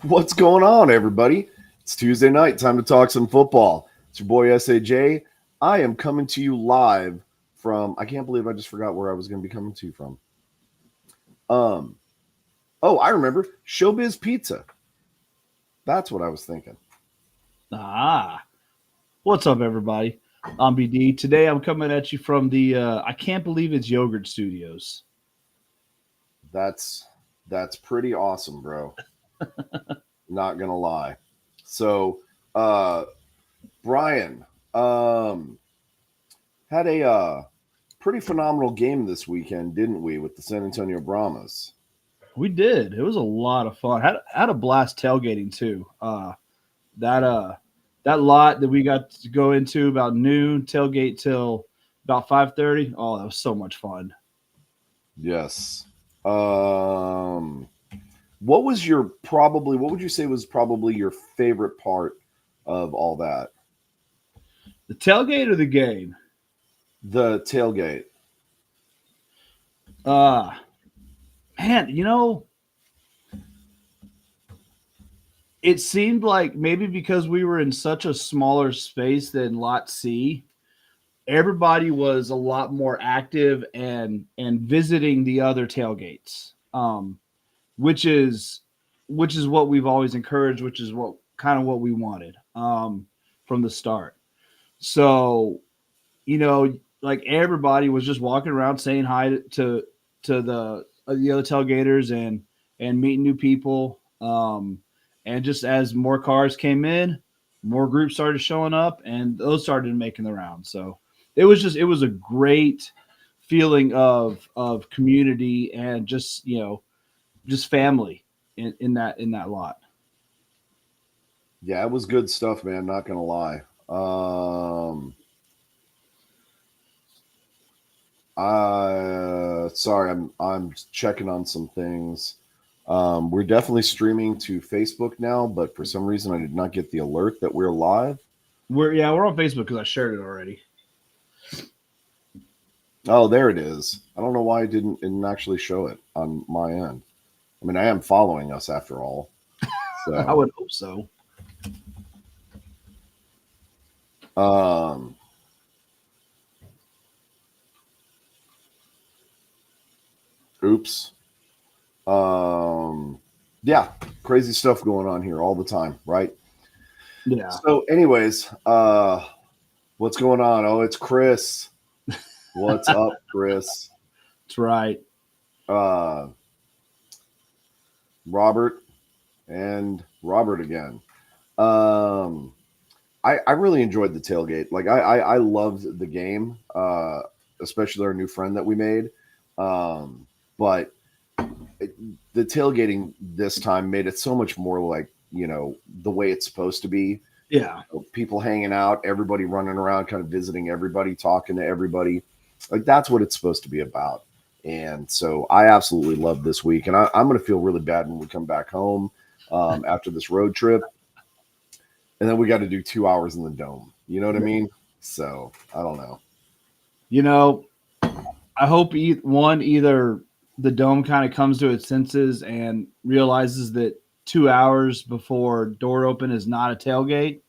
What's going on, everybody? It's Tuesday night. Time to talk some football. It's your boy SAJ. I am coming to you live from. I can't believe I just forgot where I was going to be coming to you from. Um. Oh, I remember Showbiz Pizza. That's what I was thinking. Ah, what's up, everybody? I'm BD. Today I'm coming at you from the I can't believe it's Yogurt Studios. That's pretty awesome, bro. Not gonna lie. So, uh, Brian, um, had a pretty phenomenal game this weekend, didn't we, with the San Antonio Brahmas? We did. It was a lot of fun. Had a blast tailgating too. That that lot that we got to go into about noon, tailgate till about 5:30. Oh, that was so much fun. Yes. Um, what was your probably? What would you say was probably your favorite part of all that? The tailgate or the game? The tailgate. Uh Man, it seemed like maybe because we were in such a smaller space than Lot C, everybody was a lot more active and visiting the other tailgates, which is what we've always encouraged, which is what kind of what we wanted from the start. So like everybody was just walking around saying hi to the other tailgaters and meeting new people. And just as more cars came in, more groups started showing up, and those started making the round. So it was a great feeling of community and just family in that lot. Yeah, it was good stuff, man. Not gonna lie. Sorry, I'm checking on some things. We're definitely streaming to Facebook now, but for some reason I did not get the alert that we're live. We're on Facebook because I shared it already. Oh, there it is. I don't know why it didn't actually show it on my end. I mean, I am following us after all. I So, would hope so. um, oops. Um, yeah, crazy stuff going on here all the time, right? Yeah, So, anyways, what's going on? Oh, it's Chris. What's up, Chris? that's right. Uh, Robert and Robert again. Um, I really enjoyed the tailgate. Like I loved the game, especially our new friend that we made. But it, the tailgating this time made it so much more like the way it's supposed to be. Yeah. People hanging out, everybody running around, kind of visiting everybody, talking to everybody. Like that's what it's supposed to be about. And so I absolutely love this week, and I'm going to feel really bad when we come back home after this road trip, and then we got to do 2 hours in the dome. You know what I mean? So I don't know. You know, I hope either the dome kind of comes to its senses and realizes that 2 hours before door open is not a tailgate,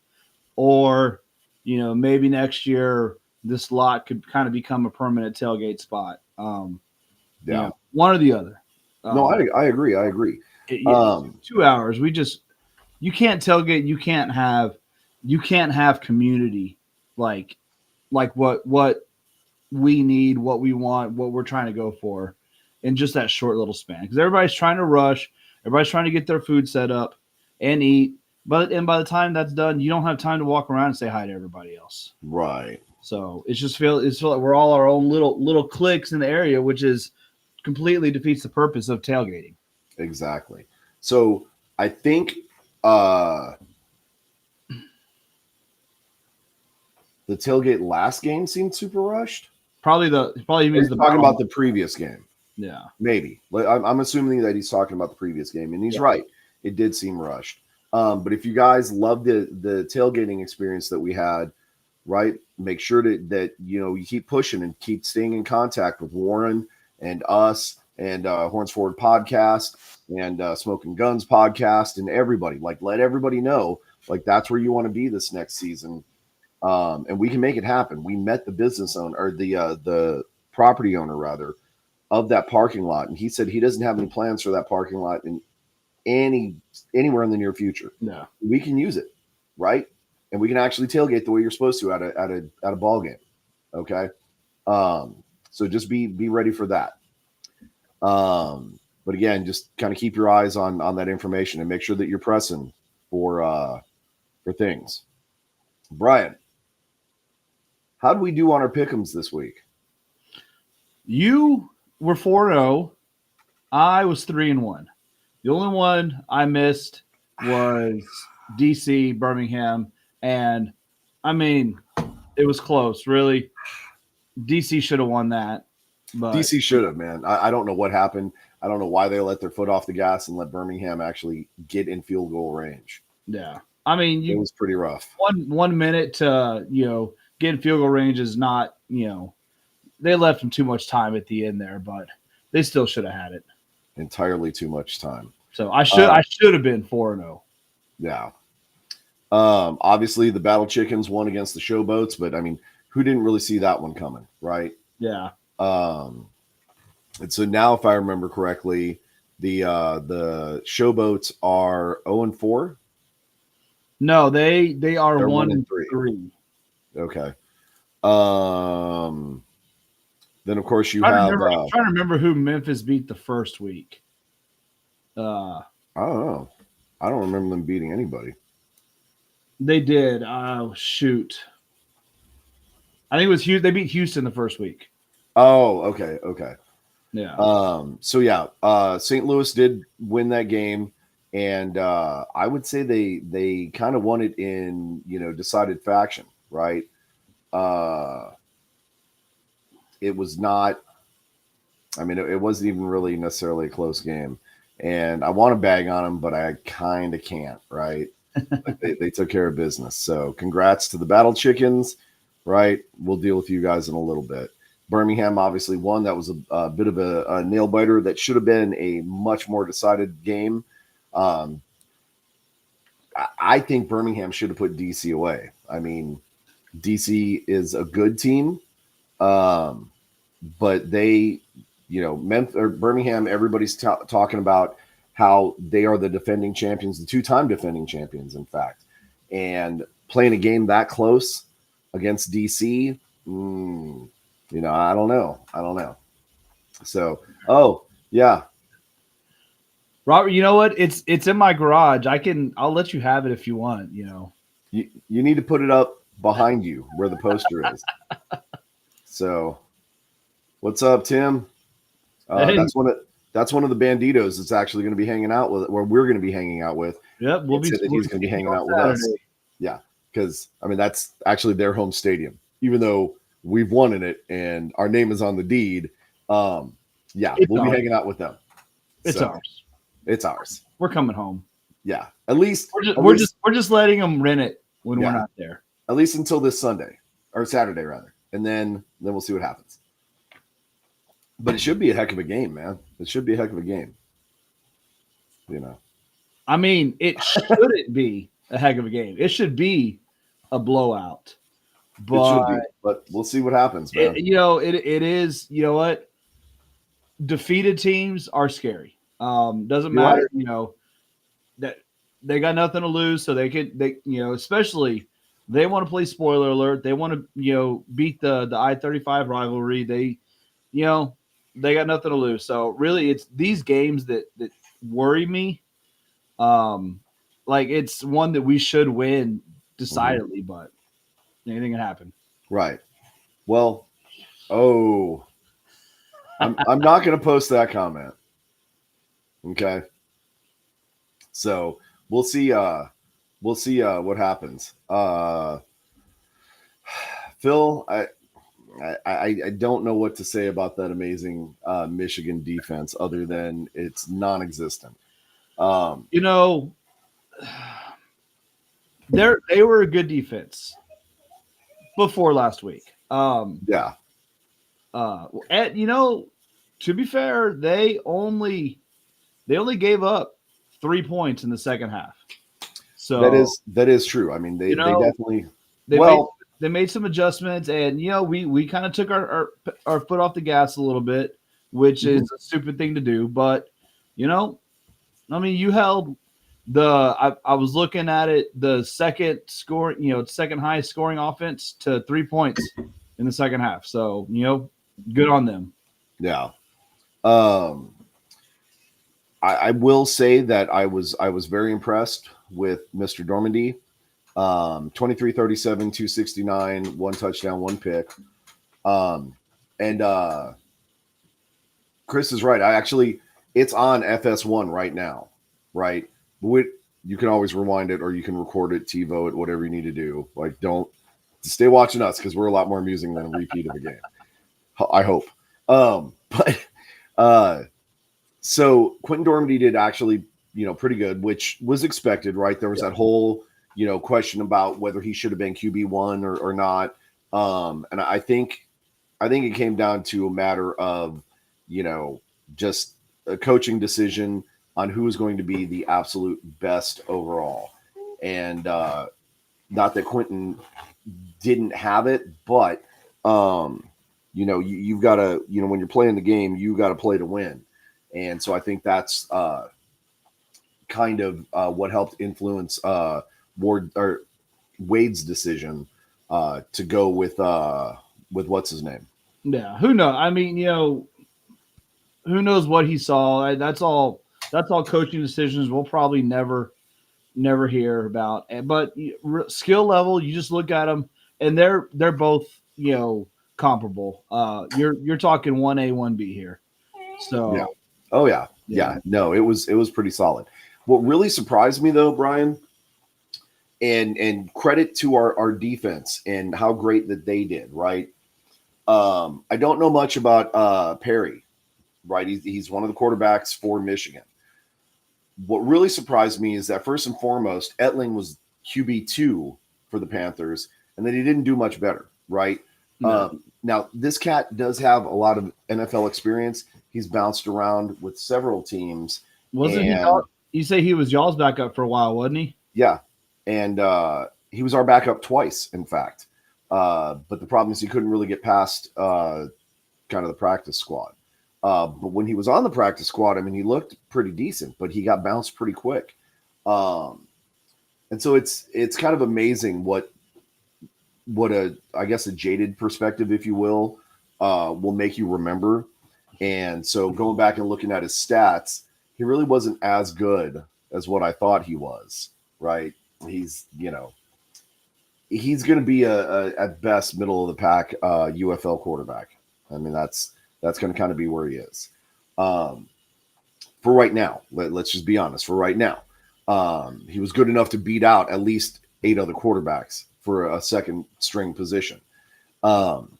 or maybe next year this lot could kind of become a permanent tailgate spot. Yeah. One or the other. No, Um, I agree. I agree. yeah, 2 hours. You can't tailgate. You can't have community like what we need, what we want, what we're trying to go for in just that short little span. Because everybody's trying to rush, everybody's trying to get their food set up and eat. And by the time that's done, you don't have time to walk around and say hi to everybody else. Right. So it's feel like we're all our own little cliques in the area, which is completely defeats the purpose of tailgating. Exactly. So I think uh, the tailgate last game seemed super rushed. Probably He's means the talking Brahma. about the previous game. Yeah. Maybe. I'm assuming that he's talking about the previous game, and he's Yeah. right. It did seem rushed. But if you guys love the tailgating experience that we had, right, make sure that you keep pushing and keep staying in contact with Warren and us. and Horns Forward podcast and Smoking Guns podcast and everybody. Like, let everybody know, like, that's where you want to be this next season. And we can make it happen. We met the business owner or the property owner rather of that parking lot, and he said he doesn't have any plans for that parking lot in anywhere in the near future. Yeah. We can use it, right? And we can actually tailgate the way you're supposed to at a ball game. Okay. So just be ready for that. But again, just kind of keep your eyes on that information and make sure that you're pressing for things. Brian, how did we do on our pick'ems this week? You were 4-0. I was 3-1. The only one I missed was DC, Birmingham. And I mean, it was close, really. DC should have won that. But DC should have, man. I don't know what happened. I don't know why they let their foot off the gas and let Birmingham actually get in field goal range. yeah. I mean, It was pretty rough. 1 minute to, get in field goal range is not, they left them too much time at the end there, but they still should have had it. Entirely too much time. So I should have been 4-0. Yeah. Obviously the Battle Chickens won against the Showboats, but I mean, who didn't really see that one coming, right? Yeah. And so now, if I remember correctly, the Showboats are 0-4. No, they are They're 1-3. Okay. Then of course you I'm have. trying to remember who Memphis beat the first week. I don't know. I don't remember them beating anybody. They did. Oh shoot! I think it was Houston. They beat Houston the first week. Oh, okay. Yeah. So yeah, St. Louis did win that game, and I would say they kind of won it in decided fashion, right? It was not. I mean, it wasn't even really necessarily a close game, and I want to bag on them, but I kind of can't, right? Like they took care of business. So congrats to the Battle Chickens, right? We'll deal with you guys in a little bit. Birmingham obviously won. That was a bit of a nail biter. That should have been a much more decided game. I think Birmingham should have put DC away. I mean, DC is a good team, but they, Memphis or Birmingham. Everybody's talking about how they are the defending champions, the two-time defending champions, in fact, and playing a game that close against DC. I don't know. So, oh yeah, Robert, you know what? It's in my garage. I'll let you have it if you want. you need to put it up behind you where the poster is. So, what's up, Tim? Hey. That's one of the banditos that's actually going to be hanging out with, where we're going to be hanging out with. Yep, He's going to be hanging out with us. Yeah, because I mean that's actually their home stadium, even though we've won in it and our name is on the deed. We'll be hanging out with them. It's ours. It's ours. We're coming home. Yeah, at least we're just letting them rent it when we're not there. At least until this Sunday or Saturday rather, and then we'll see what happens. But it should be a heck of a game, man. It should be a heck of a game. I mean, it shouldn't be a heck of a game. It should be a blowout. But, it should be, but we'll see what happens, man. It is, you know what? Defeated teams are scary. Doesn't matter, that they got nothing to lose, so especially they want to play spoiler alert. They want to, beat the I-35 rivalry. They got nothing to lose. So really it's these games that worry me. Like it's one that we should win decidedly, but anything can happen. Right. Well, I'm not going to post that comment. Okay. So we'll see. What happens. Phil, I don't know what to say about that amazing Michigan defense other than it's non-existent. They were a good defense before last week. Yeah. And to be fair, they only gave up 3 points in the second half. So that is true. I mean, you they know definitely they made well, they made some adjustments, and we kind of took our foot off the gas a little bit, which mhm, is a stupid thing to do. But you know, I mean, you held I was looking at it, the second score, second highest scoring offense to 3 points in the second half. So good on them. yeah. Um, I will say that I was very impressed with Mr. Dormandy. 23, 37, 269, one touchdown, one pick. Um, and Chris is right. I actually, it's on FS1 right now, right? But you can always rewind it or you can record it, TiVo it, whatever you need to do. Like, don't stay watching us because we're a lot more amusing than a repeat of a game. I hope. But uh, so Quentin Dormady did actually, pretty good, which was expected, right? There was that whole, question about whether he should have been QB1 or not. And I think it came down to a matter of, just a coaching decision on who is going to be the absolute best overall. And not that Quentin didn't have it, but you've got to, when you're playing the game, you got to play to win. And so I think that's kind of what helped influence Ward or Wade's decision to go with what's his name. Yeah, who knows? I mean, who knows what he saw? That's all. That's all coaching decisions. We'll probably never hear about. But skill level, you just look at them, and they're both comparable. You're talking 1A 1B here. Yeah. So Oh yeah. yeah, Yeah. No, it was pretty solid. What really surprised me though, Brian, and credit to our defense and how great that they did, right? I don't know much about Perry, right? He's one of the quarterbacks for Michigan. What really surprised me is that first and foremost, Etling was QB2 for the Panthers, and then he didn't do much better, right? no, Now, this cat does have a lot of NFL experience. He's bounced around with several teams, wasn't he? and You say he was y'all's backup for a while, wasn't he? yeah, and he was our backup twice, in fact. But the problem is he couldn't really get past kind of the practice squad. But when he was on the practice squad, I mean, he looked pretty decent, but he got bounced pretty quick. Um, and so it's kind of amazing what a I guess a jaded perspective, if you will make you remember. And so going back and looking at his stats, he really wasn't as good as what I thought he was. Right? He's he's going to be a at best middle of the pack UFL quarterback. I mean that's going to kind of be where he is um, for right now. Let's just be honest. For right now, he was good enough to beat out at least 8 other quarterbacks for a second string position. Um,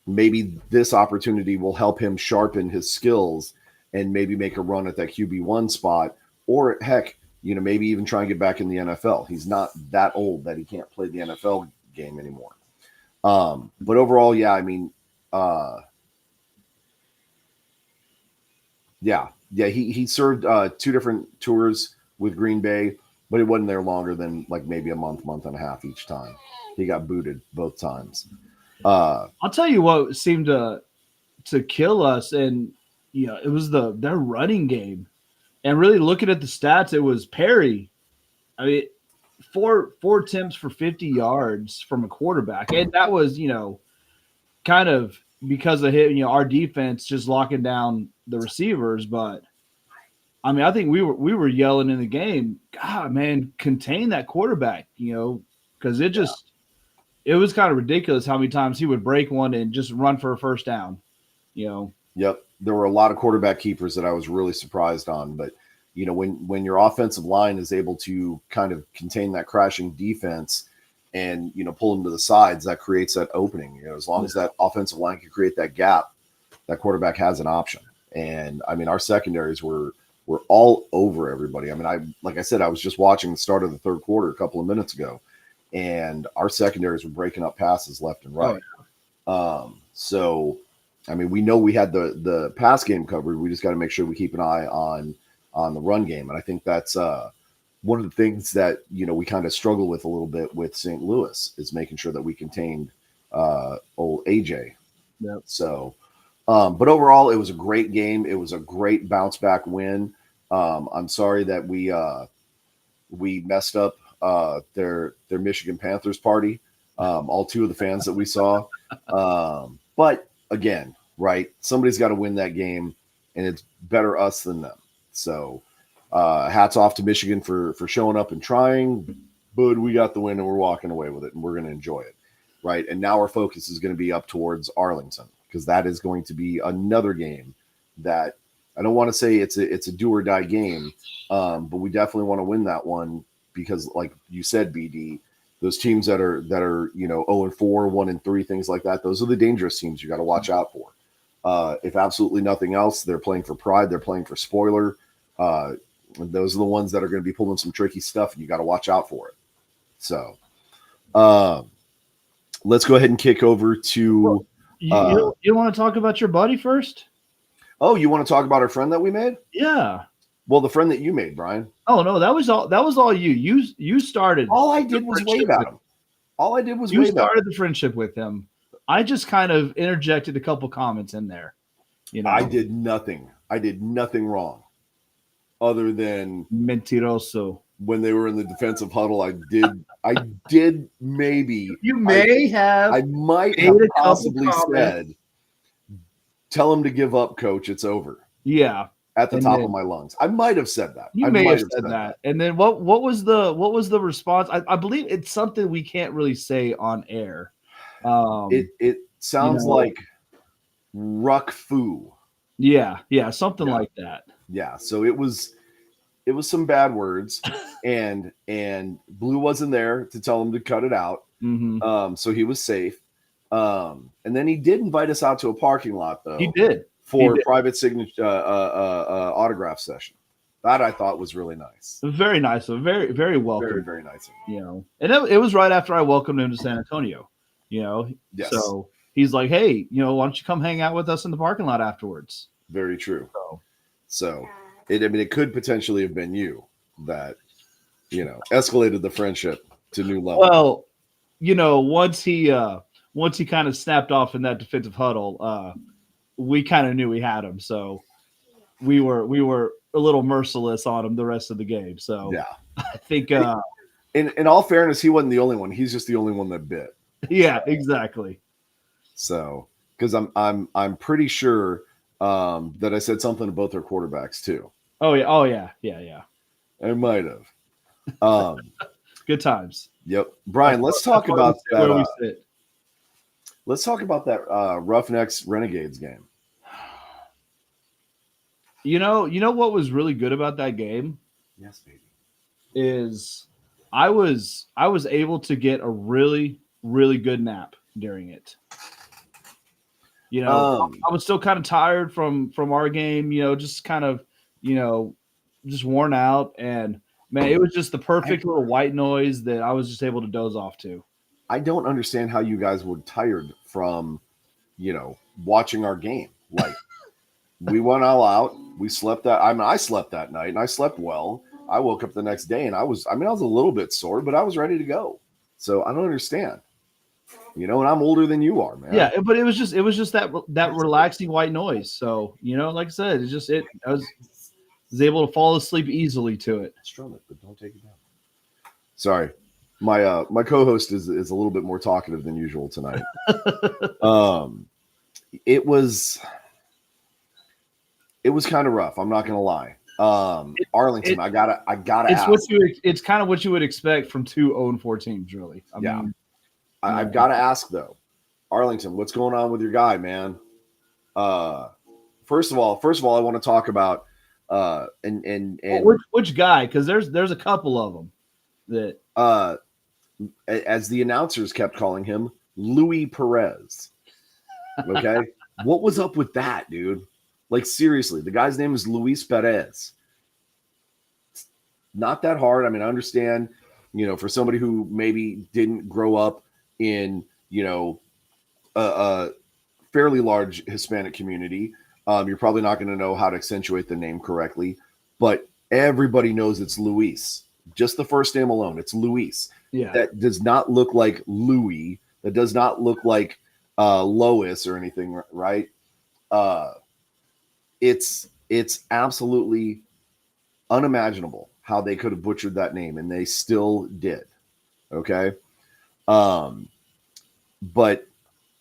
Maybe this opportunity will help him sharpen his skills and maybe make a run at that QB1 spot, or heck, maybe even try and get back in the NFL. He's not that old that he can't play the NFL game anymore. But overall, yeah, I mean, uh, yeah, he served 2 different tours with Green Bay, but he wasn't there longer than like maybe a month and a half each time. He got booted both times. Uh, I'll tell you what seemed to kill us, and it was their running game. And really looking at the stats, it was Perry. I mean, four attempts for 50 yards from a quarterback, and that was kind of because of him. Our defense just locking down the receivers, but I mean, I think we were yelling in the game, God, man, contain that quarterback, because it was kind of ridiculous how many times he would break one and just run for a first down, you know. Yep, there were a lot of quarterback keepers that I was really surprised on, but when your offensive line is able to kind of contain that crashing defense and pull them to the sides, that creates that opening. As long as that offensive line can create that gap, that quarterback has an option. And I mean, our secondaries were all over everybody. I mean, like I said, I was just watching the start of the third quarter a couple of minutes ago, and our secondaries were breaking up passes left and right. So I mean, we know we had the pass game covered. We just got to make sure we keep an eye on the run game, and I think that's one of the things that we kind of struggle with a little bit with St. Louis is making sure that we contained old AJ. Yep. So, but overall, it was a great game. It was a great bounce back win. I'm sorry that we messed up their Michigan Panthers party. All two of the fans that we saw. But again, right? Somebody's got to win that game, and it's better us than them. So, hats off to Michigan for showing up and trying. But we got the win, and we're walking away with it, and we're going to enjoy it, right? And now our focus is going to be up towards Arlington because that is going to be another game that I don't want to say it's a do or die game, but we definitely want to win that one because, like you said, BD, those teams that are 0-4, 1-3, things like that, those are the dangerous teams you got to watch out for. If absolutely nothing else, they're playing for pride, they're playing for spoiler. Those are the ones that are going to be pulling some tricky stuff, and you got to watch out for it. So, let's go ahead and kick over to. You want to talk about your buddy first? Oh, you want to talk about our friend that we made? Yeah. Well, the friend that you made, Brian. Oh no, that was all you. You started. All I did was wave at him. All I did was you wave started the friendship with him. I just kind of interjected a couple comments in there. I did nothing. I did nothing wrong, other than mentiroso. When they were in the defensive huddle, I did maybe. You may have. I might have possibly said, "Tell him to give up, coach. It's over." Yeah. At the top of my lungs. I might have said that. You may have said that. And then what was the response? I believe it's something we can't really say on air. It sounds like ruck foo. Yeah, something like that. Yeah, so it was some bad words, and Blue wasn't there to tell him to cut it out. Mm-hmm. So he was safe. And then he did invite us out to a parking lot, though. He did. For a private signature autograph session. That I thought was really nice. Very nice. Very, very welcome. Very, very nice. And it was right after I welcomed him to San Antonio. Yes. So he's like, "Hey, why don't you come hang out with us in the parking lot afterwards?" Very true. So it could potentially have been you that escalated the friendship to new level. Well, once he kind of snapped off in that defensive huddle, we kind of knew we had him, so we were a little merciless on him the rest of the game. So yeah, I think in all fairness, he wasn't the only one. He's just the only one that bit. Yeah, exactly. So because I'm pretty sure that I said something to both their quarterbacks too. Oh yeah. I might have. Good times. Yep, Brian. Let's talk about that. Let's talk about that Roughnecks Renegades game. You know what was really good about that game? Yes, baby. Is I was able to get a really, really good nap during it. I was still kind of tired from our game, just kind of, just worn out. And man, it was just the perfect little white noise that I was just able to doze off to. I don't understand how you guys were tired from, watching our game. Like, we went all out. We slept I slept that night, and I slept well. I woke up the next day, and I was a little bit sore, but I was ready to go. So I don't understand. And I'm older than you are, man. Yeah, but it was just that relaxing white noise. So, like I said, I was able to fall asleep easily to it. Strum it, but don't take it down. Sorry. My co-host is a little bit more talkative than usual tonight. It was kind of rough. I'm not gonna lie. Arlington, I gotta ask. It's kind of what you would expect from 2 0-4 teams, really. I mean, I've got to ask though, Arlington, what's going on with your guy, man? First of all, I want to talk about which guy? Because there's a couple of them that as the announcers kept calling him, Louis Perez. Okay, what was up with that, dude? Like, seriously, the guy's name is Luis Perez. It's not that hard. I mean, I understand, for somebody who maybe didn't grow up in, fairly large Hispanic community. You're probably not going to know how to accentuate the name correctly, but everybody knows it's Luis. Just the first name alone, it's Luis. Yeah. That does not look like Louis. That does not look like Lois or anything, right? Uh, it's absolutely unimaginable how they could have butchered that name, and they still did. Okay, um, but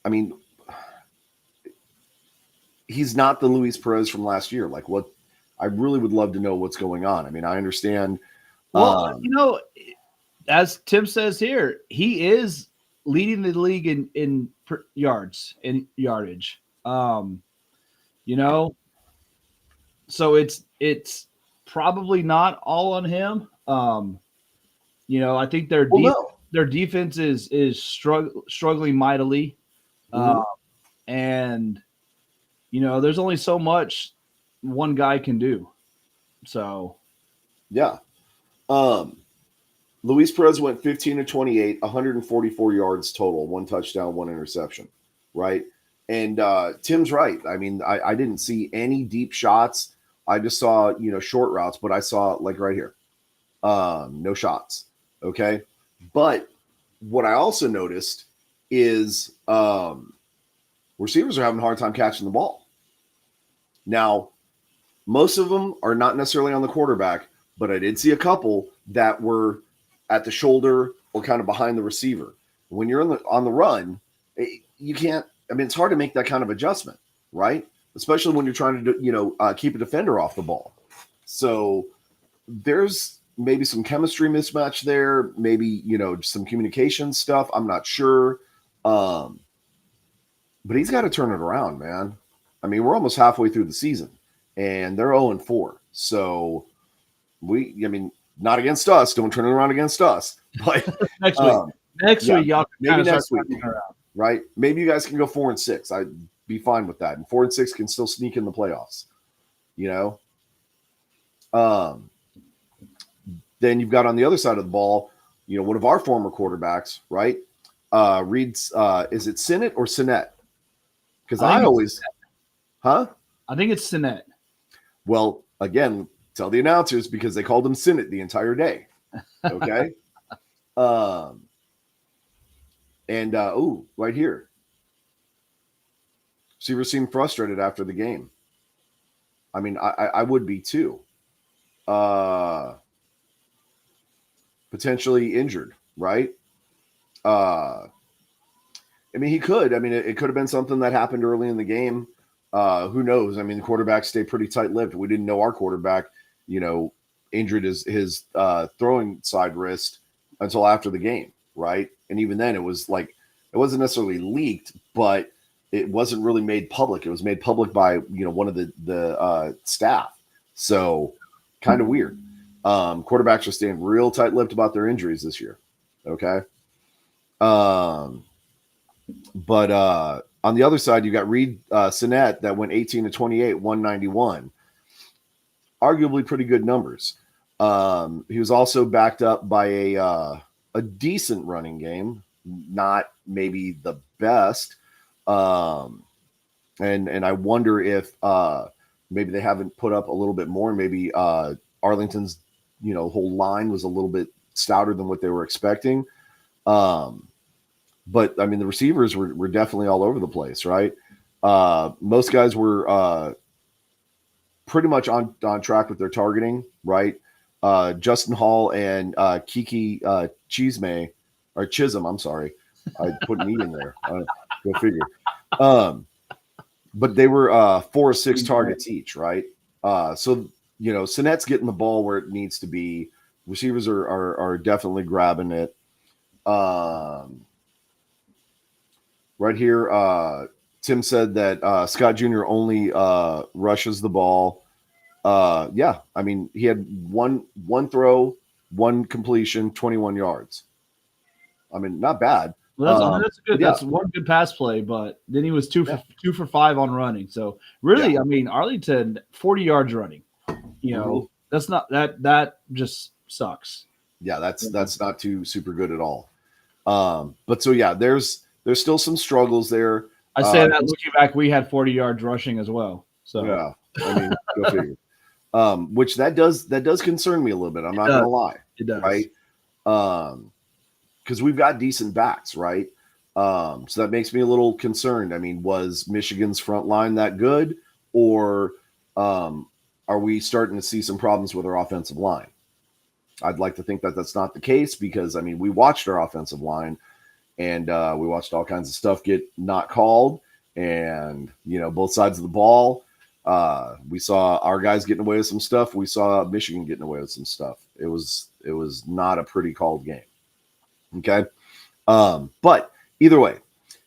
I mean, he's not the Luis Perez from last year. Like, what? I really would love to know what's going on. I mean, I understand. Well, as Tim says here, he is leading the league in yards and yardage. You know, so it's probably not all on him. I think No. their defense is struggling mightily, Mhm. and there's only so much one guy can do. So Yeah. Um, Luis Perez went 15 to 28, 144 yards total, one touchdown, one interception, right? And Tim's right. I mean, I didn't see any deep shots. I just saw, short routes, but I saw like right here, no shots. Okay. But what I also noticed is receivers are having a hard time catching the ball. Now, most of them are not necessarily on the quarterback, but I did see a couple that were at the shoulder or kind of behind the receiver. When you're on the run, you can't. I mean, it's hard to make that kind of adjustment, right? Especially when you're trying to keep a defender off the ball. So there's maybe some chemistry mismatch there, maybe some communication stuff. I'm not sure, but he's got to turn it around, man. I mean, we're almost halfway through the season, and they're 0-4. So not against us. Don't turn it around against us. But next week, y'all maybe next week, right? Maybe you guys can go 4-6. I'd be fine with that, and 4-6 can still sneak in the playoffs. Then you've got on the other side of the ball, one of our former quarterbacks, right? Reads, is it Sinnett or Sinnett? Because I always, huh? I think it's Sinnett. Well, again, tell the announcers because they called him Sinnett the entire day. Okay. Right here. Receivers seemed frustrated after the game. I mean, I would be too. Potentially injured, right? I mean, he could. I mean, it could have been something that happened early in the game. Who knows? I mean, the quarterbacks stay pretty tight-lipped. We didn't know our quarterback, injured his throwing side wrist until after the game, right? And even then, it was like it wasn't necessarily leaked, but it wasn't really made public. It was made public by one of the staff. So kind of weird. Quarterbacks are staying real tight-lipped about their injuries this year. Okay. But on the other side, you got Reed Sinnett that went 18 to 28, 191. Arguably pretty good numbers. He was also backed up by a decent running game, not maybe the best. And I wonder if maybe they haven't put up a little bit more. Maybe Arlington's whole line was a little bit stouter than what they were expecting. But I mean, the receivers were definitely all over the place, right? Most guys were pretty much on track with their targeting, right? Justin Hall and Kiki Chisholm, I'm sorry. I put an E in there. Go figure. But they were 4 or 6 targets each, right? So Sinnett's getting the ball where it needs to be. Receivers are definitely grabbing it. Right here, Tim said that Scott Jr. only rushes the ball. Yeah, I mean, he had one throw, one completion, 21 yards. I mean, not bad. Well, that's good. Yeah. That's one good pass play, but then he was 2 for 5 on running. So really, I mean, Arlington 40 yards running. That's not that just sucks. Yeah, that's not too super good at all. But so yeah, there's still some struggles there. I say that looking back, we had 40 yards rushing as well. So Yeah, I mean, go figure. Which that does concern me a little bit. I'm not does. gonna lie, It does. right? Because we've got decent backs, right? So that makes me a little concerned. I mean, was Michigan's front line that good, or are we starting to see some problems with our offensive line? I'd like to think that that's not the case because, I mean, we watched our offensive line and we watched all kinds of stuff get not called and, both sides of the ball. We saw our guys getting away with some stuff. We saw Michigan getting away with some stuff. It was not a pretty called game. Okay. But either way,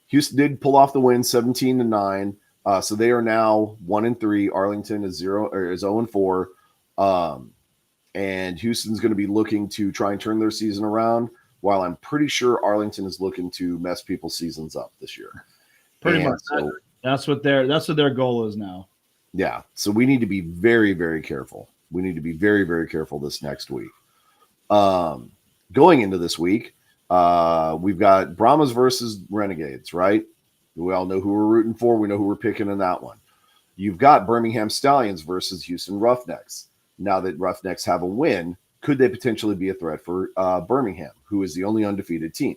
Houston did pull off the win 17-9. So they are now 1-3. Arlington is 0-4. And Houston's going to be looking to try and turn their season around, while I'm pretty sure Arlington is looking to mess people's seasons up this year. Pretty much. So, that's what their goal is now. Yeah. So we need to be very, very careful. We need to be very, very careful this next week. Going into this week, we've got Brahmas versus Renegades, right? We all know who we're rooting for. We know who we're picking in that one. You've got Birmingham Stallions versus Houston Roughnecks. Now that Roughnecks have a win, could they potentially be a threat for Birmingham, who is the only undefeated team?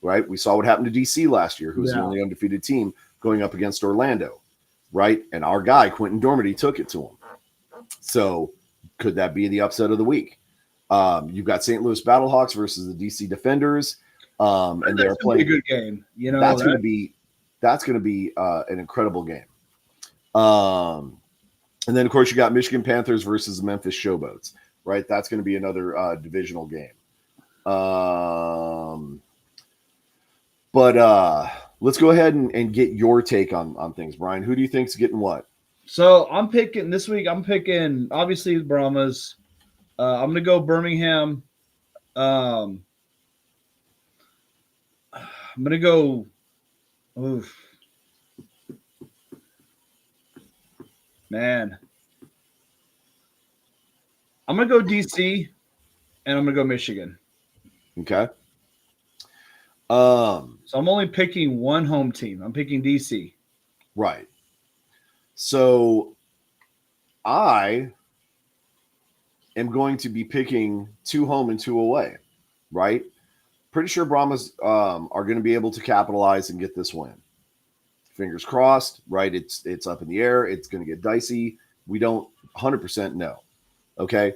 Right? We saw what happened to DC last year, who was the only undefeated team going up against Orlando, right? And our guy, Quentin Dormady, took it to him. So could that be the upset of the week? You've got St. Louis Battlehawks versus the DC Defenders, and they're playing a good game. That's going to be an incredible game. And then of course you got Michigan Panthers versus the Memphis Showboats, right? That's going to be another divisional game. But let's go ahead and get your take on things, Brian. Who do you think's getting what? So I'm picking this week. I'm picking obviously the Brahmas. I'm gonna go Birmingham. I'm gonna go. Oof. Man. I'm gonna go DC, and I'm gonna go Michigan. Okay. So I'm only picking one home team. I'm picking DC. Right. So I am going to be picking 2 home and 2 away, right? Pretty sure Brahmas are going to be able to capitalize and get this win. Fingers crossed, right? It's up in the air. It's going to get dicey. We don't 100% know. Okay.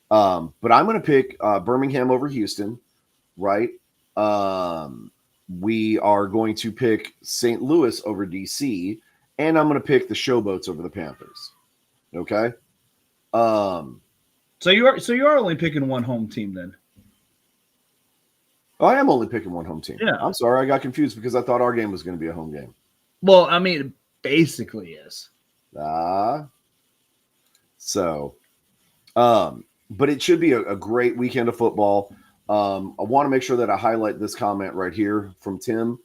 But I'm going to pick Birmingham over Houston, right? We are going to pick St. Louis over DC, and I'm going to pick the Showboats over the Panthers. Okay. So you are only picking one home team then. Oh, I am only picking one home team. Yeah. I'm sorry, I got confused because I thought our game was going to be a home game. Well, I mean, it basically is. But it should be a great weekend of football. I want to make sure that I highlight this comment right here from Tim.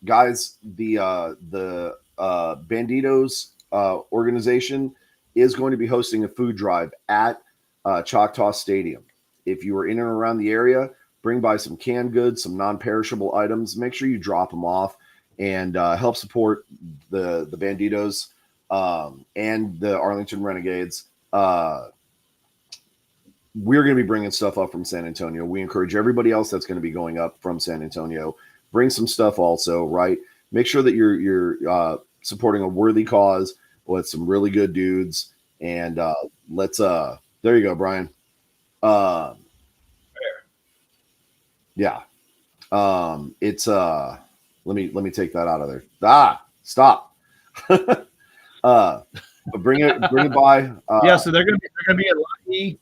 Guys, the Banditos organization is going to be hosting a food drive at Choctaw Stadium. If you are in and around the area, bring by some canned goods, some non-perishable items. Make sure you drop them off and help support the Banditos and the Arlington Renegades. We're going to be bringing stuff up from San Antonio. We encourage everybody else that's going to be going up from San Antonio. Bring some stuff also, right? Make sure that you're supporting a worthy cause with some really good dudes. And let's there you go, Brian. Yeah. It's let me take that out of there. Stop. But bring it by. Yeah, so they're gonna be at Lucky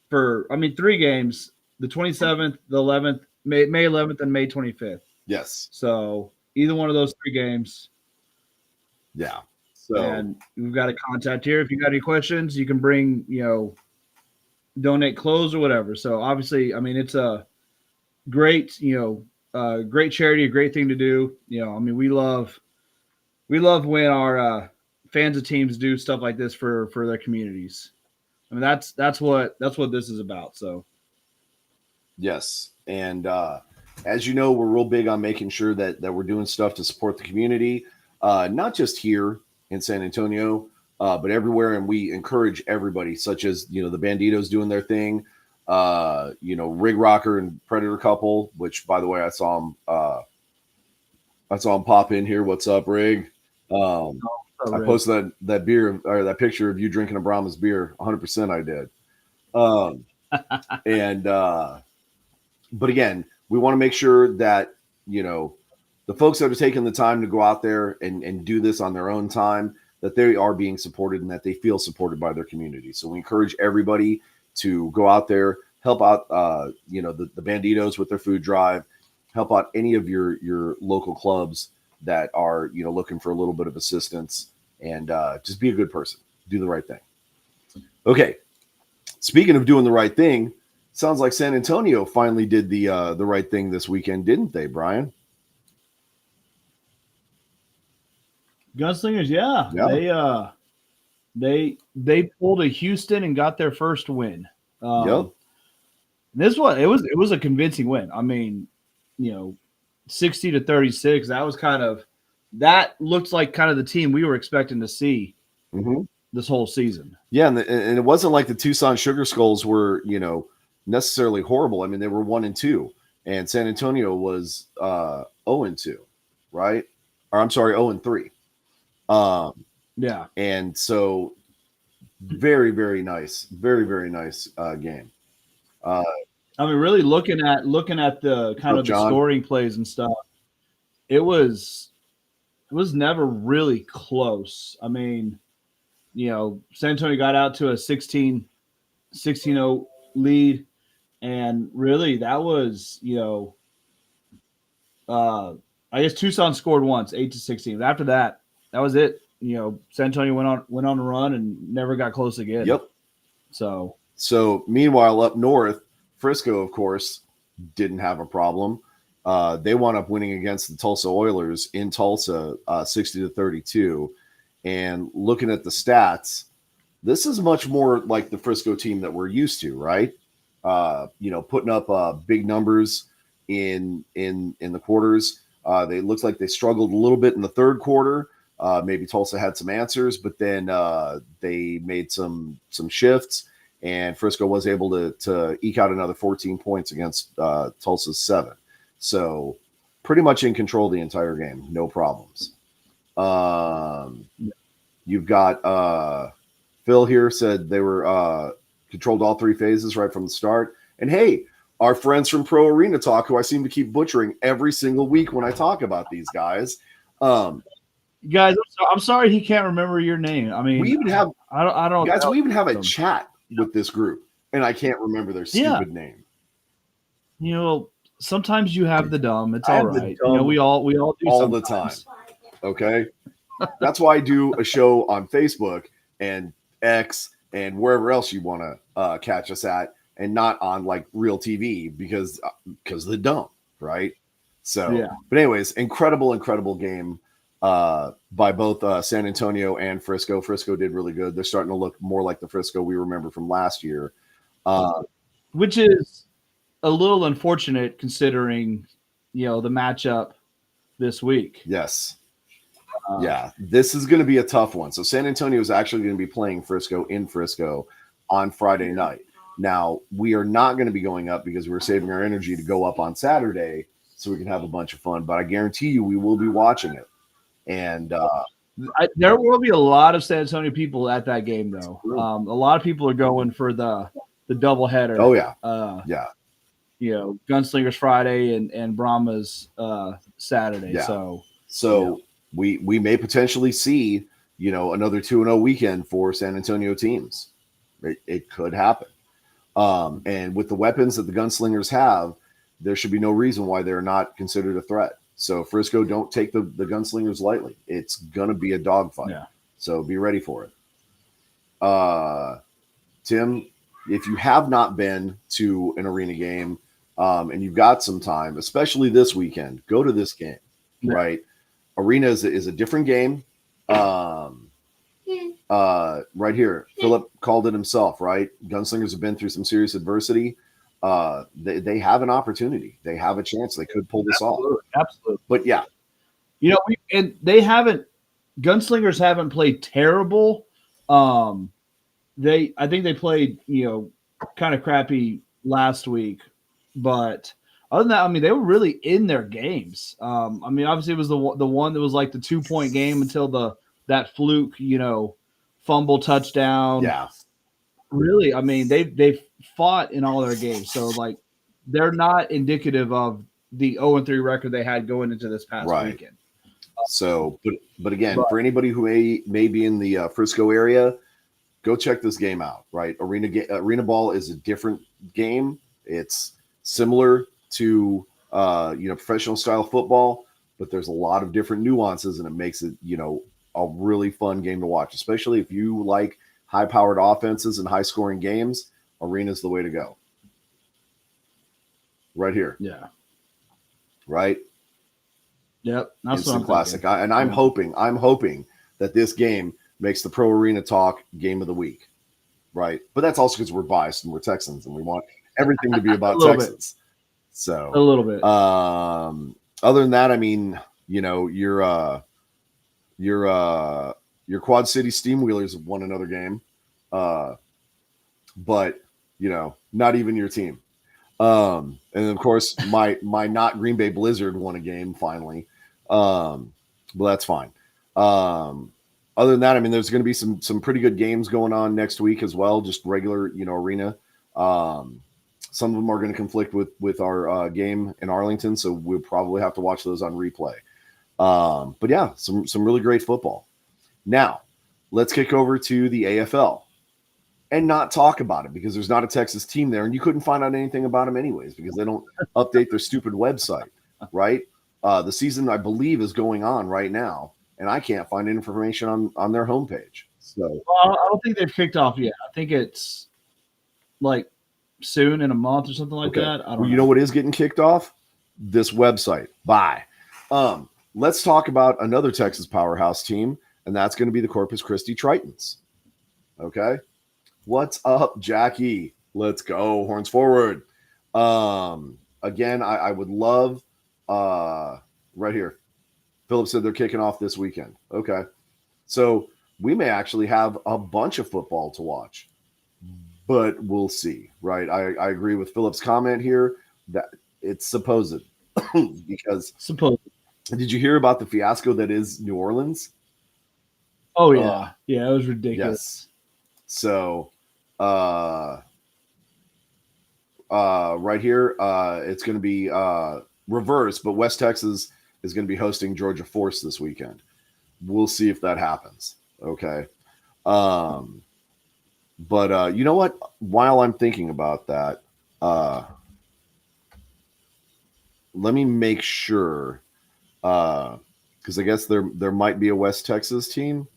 for 3 games, the 27th, the 11th, May 11th, and May 25th. Yes. So either one of those 3 games. Yeah. So and we've got a contact here. If you got any questions, you can bring, donate clothes or whatever. So obviously, it's a great, great charity, a great thing to do. We love when our fans of teams do stuff like this for their communities. That's what this is about. So yes, and as you know, we're real big on making sure that we're doing stuff to support the community, not just here in San Antonio, but everywhere. And we encourage everybody, such as the Banditos doing their thing, Rig Rocker and Predator Couple, which by the way I saw him pop in here. What's up, Rig? I posted that beer or that picture of you drinking a Brahma's beer. 100% I did. And but again, we want to make sure that the folks that are taking the time to go out there and do this on their own time, that they are being supported and that they feel supported by their community. So we encourage everybody to go out there, help out the Banditos with their food drive, help out any of your local clubs that are looking for a little bit of assistance, and just be a good person, do the right thing. Okay, speaking of doing the right thing, sounds like San Antonio finally did the right thing this weekend, didn't they, Brian? Gunslingers, yeah. They pulled a Houston and got their first win. Yep. This one, it was a convincing win. I mean, 60-36. That looks like kind of the team we were expecting to see this whole season. Yeah, and it wasn't like the Tucson Sugar Skulls were necessarily horrible. I mean, they were 1-2, and San Antonio was 0-2, right? Or I'm sorry, 0-3. Yeah, and so very, very nice, very, very nice game. I mean, really looking at the kind of the scoring plays and stuff, it was never really close. I mean, San Antonio got out to a 16-0 lead, and really that was I guess Tucson scored once, 8-16. But after that was it. San Antonio went on a run and never got close again. Yep. So meanwhile, up north, Frisco, of course, didn't have a problem. They wound up winning against the Tulsa Oilers in Tulsa, 60-32. And looking at the stats, this is much more like the Frisco team that we're used to, right? Putting up big numbers in the quarters. They looked like they struggled a little bit in the third quarter. Maybe Tulsa had some answers, but then they made some shifts, and Frisco was able to eke out another 14 points against Tulsa's 7. So pretty much in control the entire game, no problems. You've got Phil here said they were controlled all three phases right from the start. And hey, our friends from Pro Arena Talk, who I seem to keep butchering every single week when I talk about these guys. Guys, I'm sorry he can't remember your name. I mean, we even have I don't guys. We even have a chat with this group, and I can't remember their stupid name. Sometimes you have the dumb. It's all right. We all do all sometimes. the time. Okay, that's why I do a show on Facebook and X and wherever else you want to catch us at, and not on like real TV because of the dumb, right? So, yeah. But anyways, incredible game. By both San Antonio and Frisco. Frisco did really good. They're starting to look more like the Frisco we remember from last year. Which is a little unfortunate considering, the matchup this week. Yes. Yeah, this is going to be a tough one. So San Antonio is actually going to be playing Frisco in Frisco on Friday night. Now, we are not going to be going up because we're saving our energy to go up on Saturday so we can have a bunch of fun. But I guarantee you we will be watching it. And there will be a lot of San Antonio people at that game, though. A lot of people are going for the doubleheader. Oh yeah, Gunslingers Friday and Brahmas Saturday. Yeah. So we may potentially see another 2-0 weekend for San Antonio teams. It could happen. And with the weapons that the Gunslingers have, there should be no reason why they're not considered a threat. So Frisco, don't take the Gunslingers lightly. It's going to be a dogfight. Yeah. So be ready for it. Tim, if you have not been to an arena game and you've got some time, especially this weekend, go to this game, right? Arena is a different game. Right here, Philip called it himself, right? Gunslingers have been through some serious adversity. they have an opportunity. They have a chance. They could pull this off. Absolutely, absolutely. But yeah, And they haven't. Gunslingers haven't played terrible. I think they played kind of crappy last week, but other than that, I mean, they were really in their games. I mean, obviously it was the one that was like the 2-point game until that fluke, fumble touchdown. yeah, Really, I mean, they've fought in all their games, so like they're not indicative of the 0-3 record they had going into this past weekend. So, but again, for anybody who may be in the Frisco area, go check this game out. Right, arena ball is a different game. It's similar to professional style football, but there's a lot of different nuances, and it makes it a really fun game to watch, especially if you like high-powered offenses and high-scoring games. Arena's the way to go. Right here. Yeah. Right. Yep, that's instant classic. I'm hoping that this game makes the Pro Arena Talk game of the week, right? But that's also because we're biased and we're Texans and we want everything to be about Texans. So a little bit. Other than that, I mean, your Quad City Steamwheelers have won another game, but not even your team. And of course, my not Green Bay Blizzard won a game finally. But that's fine. Other than that, I mean, there's going to be some pretty good games going on next week as well. Just regular, arena. Some of them are going to conflict with our game in Arlington, so we'll probably have to watch those on replay. But yeah, some really great football. Now, let's kick over to the AFL. And not talk about it because there's not a Texas team there, and you couldn't find out anything about them anyways because they don't update their stupid website, right? The season, I believe, is going on right now, and I can't find information on their homepage. So I don't think they've kicked off yet. I think it's like soon in a month or something like that. I don't know. You know what is getting kicked off? This website. Bye. Let's talk about another Texas powerhouse team, and that's going to be the Corpus Christi Tritons. Okay. What's up, Jackie? Let's go. Horns forward. Again, I would love right here. Philip said they're kicking off this weekend. Okay. So we may actually have a bunch of football to watch, but we'll see, right? I agree with Philip's comment here that it's supposed because did you hear about the fiasco that is New Orleans? Oh, yeah. Yeah, it was ridiculous. Yes. So right here, it's going to be reverse, but West Texas is going to be hosting Georgia Force this weekend. We'll see if that happens. Okay. But you know what? While I'm thinking about that, let me make sure, because I guess there might be a West Texas team.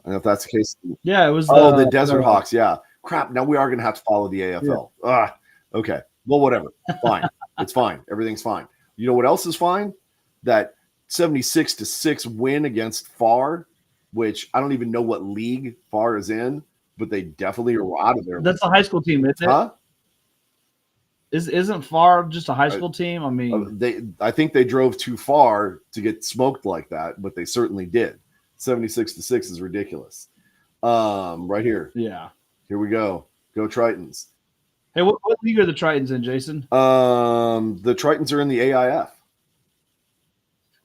And if that's the case, yeah, it was. The Desert Hawks. Yeah, crap. Now we are going to have to follow the AFL. Yeah. Okay. Well, whatever. Fine. It's fine. Everything's fine. You know what else is fine? That 76-6 win against FAR, which I don't even know what league FAR is in, but they definitely are out of there. That's a high school team, isn't it? Huh? Isn't FAR just a high school team? I mean, I think they drove too far to get smoked like that, but they certainly did. 76-6 is ridiculous. Right here. Yeah. Here we go. Go Tritons. Hey, what league are the Tritons in, Jason? The Tritons are in the AIF.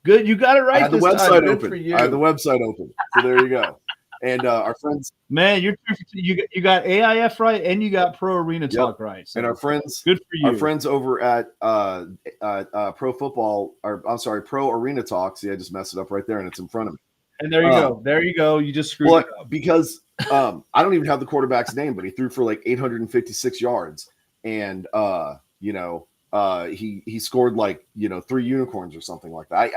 Good, you got it right. I had the website open. So there you go. And our friends, man, you got AIF right, and you got Pro Arena Talk right. So and our friends, good for you. Our friends over at Pro Football, or I'm sorry, Pro Arena Talk. See, I just messed it up right there, and it's in front of me. And there you go. There you go. You just screwed it up. Because I don't even have the quarterback's name, but he threw for like 856 yards, and he scored like 3 unicorns or something like that.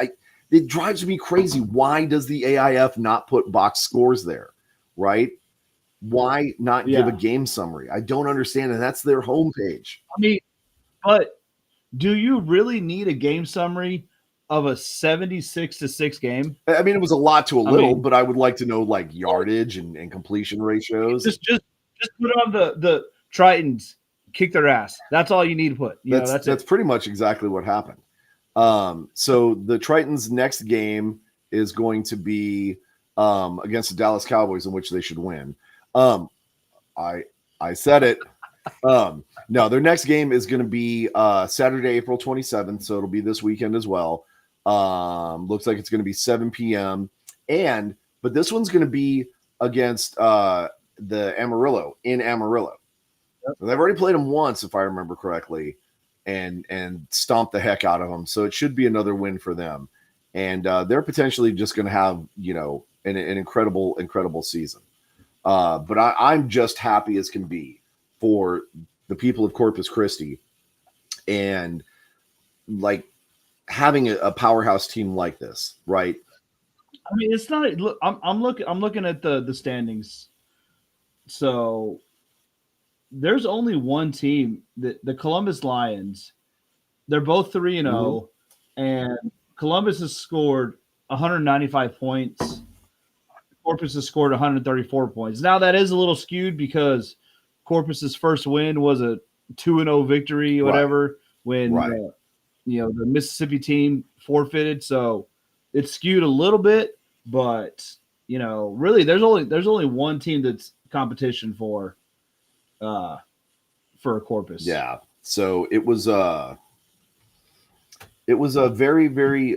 It drives me crazy. Why does the AIF not put box scores there? Right? Why not give a game summary? I don't understand, and that's their homepage. I mean, but do you really need a game summary of a 76-6 game? I mean, it was a lot to a little, but I would like to know like yardage and completion ratios. Just put on the Tritons kick their ass. That's all you need to put. That's that's it. pretty much exactly what happened. So the Tritons' next game is going to be against the Dallas Cowboys, in which they should win. Um, I said it. No, their next game is going to be Saturday, April 27th, so it'll be this weekend as well. Looks like it's going to be 7 p.m. But this one's going to be against the Amarillo in Amarillo. Yep. They've already played them once, if I remember correctly, and stomped the heck out of them. So it should be another win for them, and they're potentially just going to have an incredible season. But I'm just happy as can be for the people of Corpus Christi, and like having a powerhouse team like this, right? I mean, it's not. Look, I'm looking at the standings. So there's only one team, the Columbus Lions. They're both 3-0, and Columbus has scored 195 points. Corpus has scored 134 points. Now that is a little skewed because Corpus's first win was a 2-0 victory, whatever, when the Mississippi team forfeited. So it's skewed a little bit, but really there's only one team that's competition for Corpus. Yeah. So it was a very, very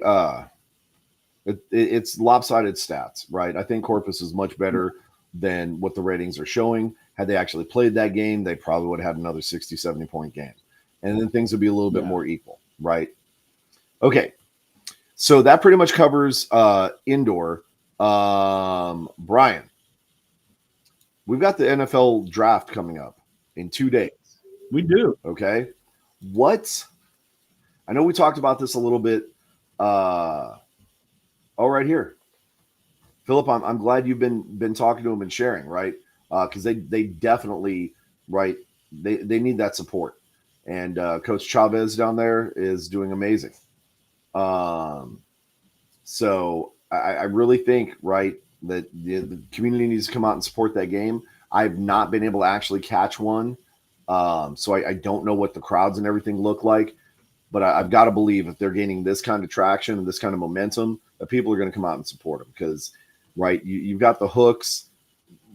it's lopsided stats, right? I think Corpus is much better than what the ratings are showing. Had they actually played that game, they probably would have had another 60, 70 point game. And then things would be a little bit more equal, right? Okay. So that pretty much covers indoor. Brian, we've got the NFL draft coming up in 2 days. We do. Okay. I know we talked about this a little bit. Right here. Philip, I'm glad you've been talking to them and sharing, right? Because they definitely, right, they need that support. And Coach Chavez down there is doing amazing. So I really think, right, that the community needs to come out and support that game. I've not been able to actually catch one. So I don't know what the crowds and everything look like. But I've got to believe if they're gaining this kind of traction and this kind of momentum, that people are going to come out and support them because, right, you've got the hooks,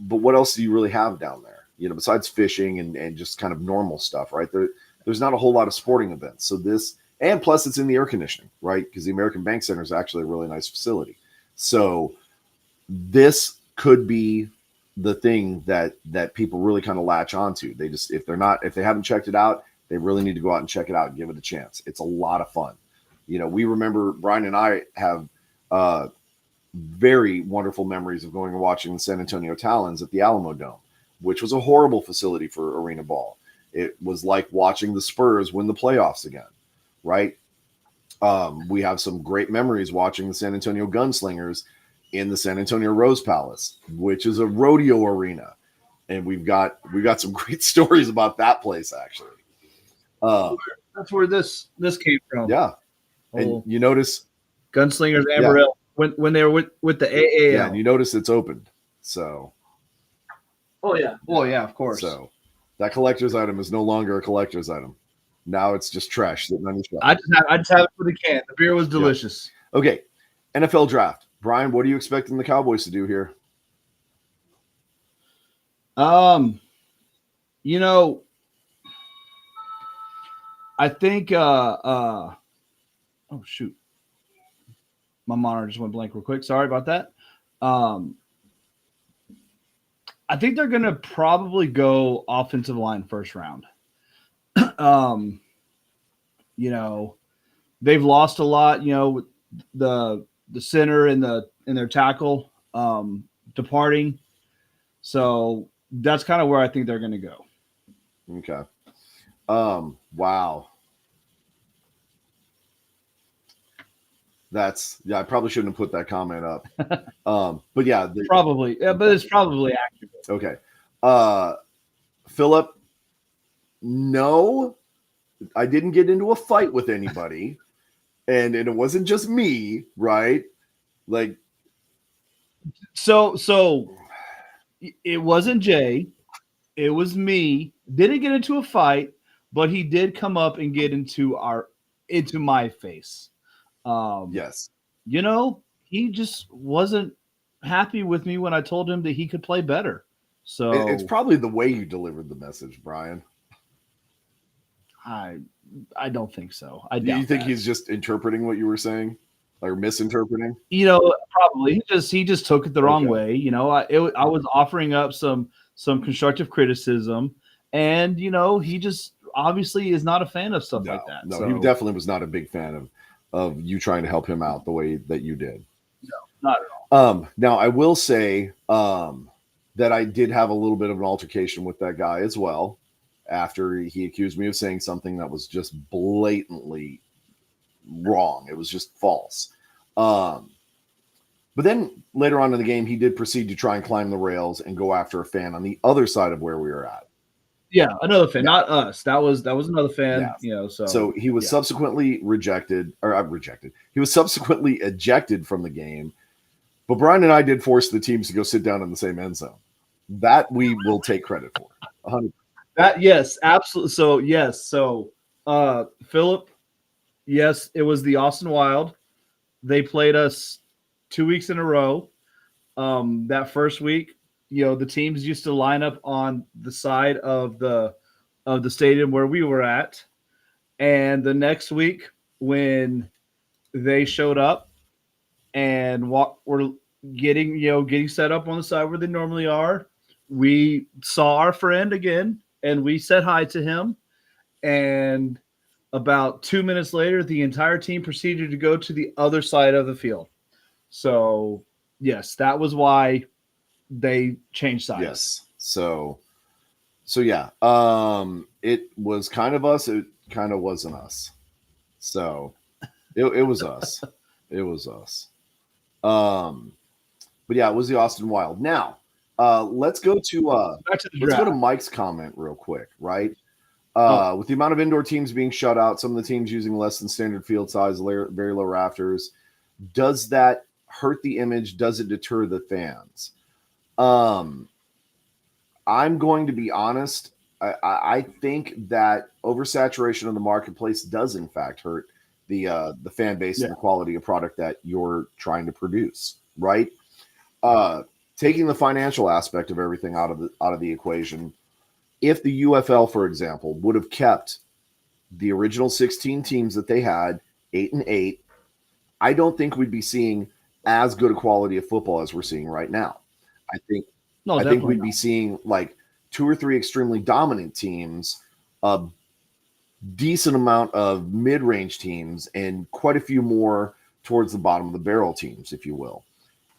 but what else do you really have down there? Besides fishing and just kind of normal stuff, right? There's not a whole lot of sporting events. So this, and plus it's in the air conditioning, right? Because the American Bank Center is actually a really nice facility. So this could be the thing that people really kind of latch onto. They just, if they haven't checked it out, they really need to go out and check it out and give it a chance. It's a lot of fun. We remember, Brian and I have very wonderful memories of going and watching the San Antonio Talons at the Alamo Dome, which was a horrible facility for arena ball. It was like watching the Spurs win the playoffs again, right? We have some great memories watching the San Antonio Gunslingers in the San Antonio Rose Palace, which is a rodeo arena. And we've got some great stories about that place, actually. That's where this came from. Yeah. And you notice Gunslingers Amarillo when they were with the AAL. Yeah, and you notice it's opened. So Oh yeah, of course. So that collector's item is no longer a collector's item. Now it's just trash sitting on your shelf. I just have it for the can. The beer was delicious. Yeah. Okay. NFL draft. Brian, what are you expecting the Cowboys to do here? I think oh shoot. My monitor just went blank real quick. Sorry about that. I think they're gonna probably go offensive line first round. They've lost a lot, with the center and their tackle departing. So that's kind of where I think they're gonna go. Okay. Wow. I probably shouldn't have put that comment up. But yeah, but it's probably accurate. Okay. Philip, no, I didn't get into a fight with anybody, and it wasn't just me, right? Like, so it wasn't Jay. It was me. Didn't get into a fight, but he did come up and get into my face. Um, Yes. he just wasn't happy with me when I told him that he could play better. It's So probably the way you delivered the message, Brian. I I don't think so. I Do you doubt think that. he's just interpreting what you were saying, or misinterpreting? Probably he just took it the wrong Okay. way. I was offering up some constructive criticism, and he just obviously is not a fan of stuff No, like that. no, he So definitely was not a big fan of you trying to help him out the way that you did. no, not at all. Now I will say that I did have a little bit of an altercation with that guy as well after he accused me of saying something that was just blatantly wrong. It was just false. Um, but then later on in the game, he did proceed to try and climb the rails and go after a fan on the other side of where we were at. Yeah, another fan, Yeah, not us. That was another yeah. fan. So So he was yeah, subsequently rejected, or rejected. He was subsequently ejected from the game. But Brian and I did force the teams to go sit down in the same end zone. That we will take credit for. 100. that yes, absolutely. Philip, yes, it was the Austin Wild. They played us 2 weeks in a row. That first week, the teams used to line up on the side of the stadium where we were at, and the next week when they showed up and were getting set up on the side where they normally are, we saw our friend again and we said hi to him. And about 2 minutes later, the entire team proceeded to go to the other side of the field. So yes, that was why they changed sides. Yes. So yeah. It was kind of us. It kind of wasn't us. So it was us. It was us. Um, but yeah, it was the Austin Wild. Now, let's go to Back to the let's go to draft. Mike's comment real quick, right? Oh, With the amount of indoor teams being shut out, some of the teams using less than standard field size, very low rafters, does that hurt the image? Does it deter the fans? Um, I'm going to be honest. I think that oversaturation of the marketplace does in fact hurt the fan base yeah, and the quality of product that you're trying to produce. Right? Uh, Taking the financial aspect of everything out of the equation, if the UFL, for example, would have kept the original 16 teams that they had, 8-8, I don't think we'd be seeing as good a quality of football as we're seeing right now. I think no, I think definitely we'd be not. seeing like two or three extremely dominant teams, a decent amount of mid-range teams, and quite a few more towards the bottom of the barrel teams, if you will.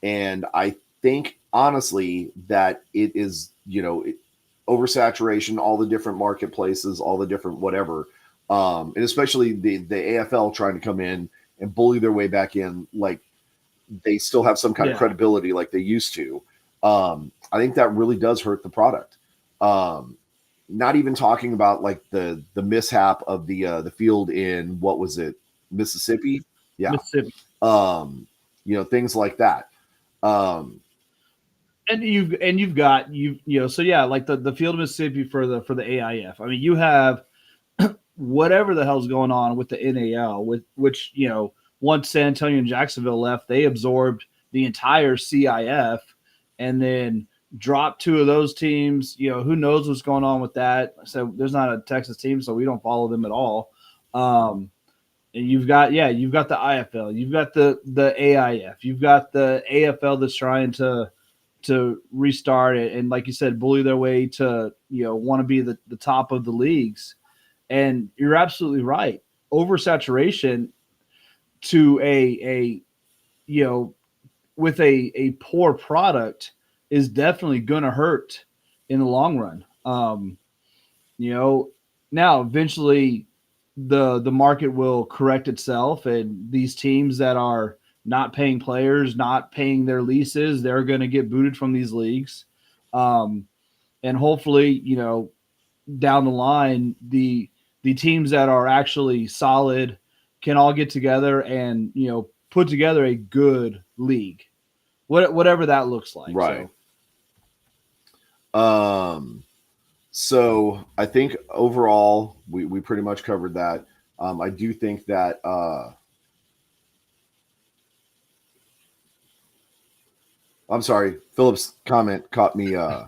And I think honestly that it is, oversaturation, all the different marketplaces, all the different whatever, and especially the AFL trying to come in and bully their way back in, like they still have some kind of Yeah, credibility like they used to. I think that really does hurt the product. Um, Not even talking about like the mishap of the field in what was it, Mississippi? Yeah. Mississippi. Um, things like that. Um, And you've got so yeah, like the field of Mississippi for the AIF. I mean, you have whatever the hell's going on with the NAL, with which once San Antonio and Jacksonville left, they absorbed the entire CIF, and then dropped two of those teams. Who knows what's going on with that? So there's not a Texas team, so we don't follow them at all. Um, and you've got the IFL, you've got the AIF, you've got the AFL that's trying to restart it, and like you said, bully their way to want to be the top of the leagues. And you're absolutely right. Oversaturation to a you know with a poor product is definitely going to hurt in the long run. You know, Now eventually the market will correct itself, and these teams that are not paying players, not paying their leases, they're going to get booted from these leagues. Um, and hopefully, down the line, the teams that are actually solid can all get together and put together a good league, whatever that looks like. right. So Um, So I think overall we pretty much covered that. I do think that I'm sorry, Philip's comment caught me. Yeah,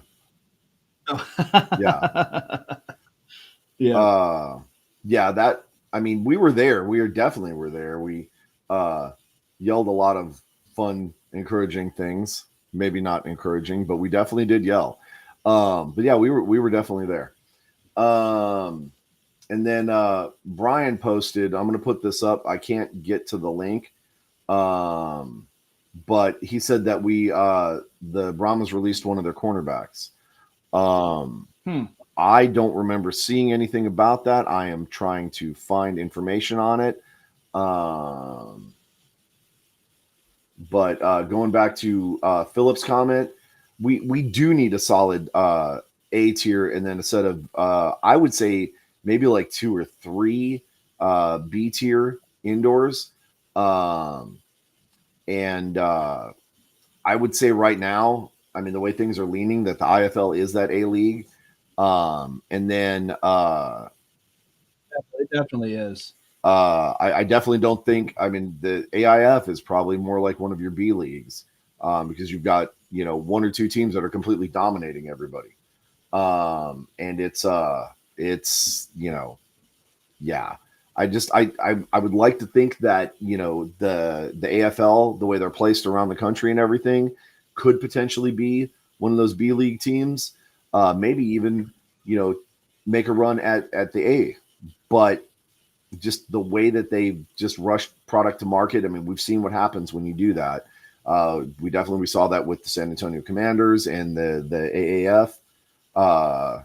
Yeah. uh, yeah. That I mean, we were there. We are definitely were there. We uh, yelled a lot of fun, encouraging things. Maybe not encouraging, but we definitely did yell. But yeah, we were definitely there. Um, and then Brian posted. I'm going to put this up. I can't get to the link. Um, but he said that the Brahmas released one of their cornerbacks. Um, Hmm. I don't remember seeing anything about that. I am trying to find information on it. Um, but going back to Philip's comment, we do need a solid A tier, and then a set of I would say maybe like two or three B tier indoors. Um, and I would say right now, I mean, the way things are leaning, that the IFL is that A league. And then It definitely is. I definitely don't think, I mean, the AIF is probably more like one of your B leagues because you've got, one or two teams that are completely dominating everybody. And yeah. I would like to think that the AFL, the way they're placed around the country and everything, could potentially be one of those B league teams. Maybe even make a run at the A. But just the way that they just rush product to market, I mean, we've seen what happens when you do that. We saw that with the San Antonio Commanders and the AAF, uh,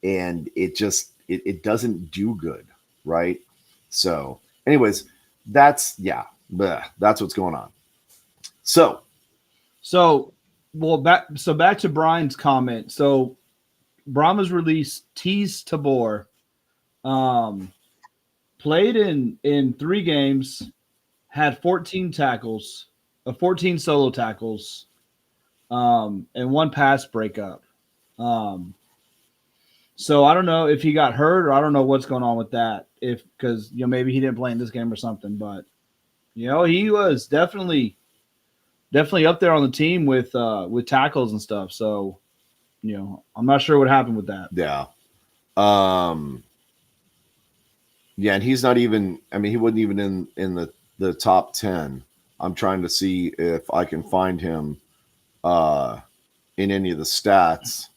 and it doesn't do good, right? So, anyways, that's what's going on. So, So, back to Brian's comment. So, Brahma's released Tees Tabor. Um, Played in 3 games, had 14 tackles, 14 solo tackles, and one pass breakup. Um, so I don't know if he got hurt or I don't know what's going on with that. If because maybe he didn't play in this game or something, but he was definitely up there on the team with tackles and stuff. So I'm not sure what happened with that. yeah. Um, yeah, and he's not even, I mean, he wasn't even in the top 10. I'm trying to see if I can find him uh, in any of the stats.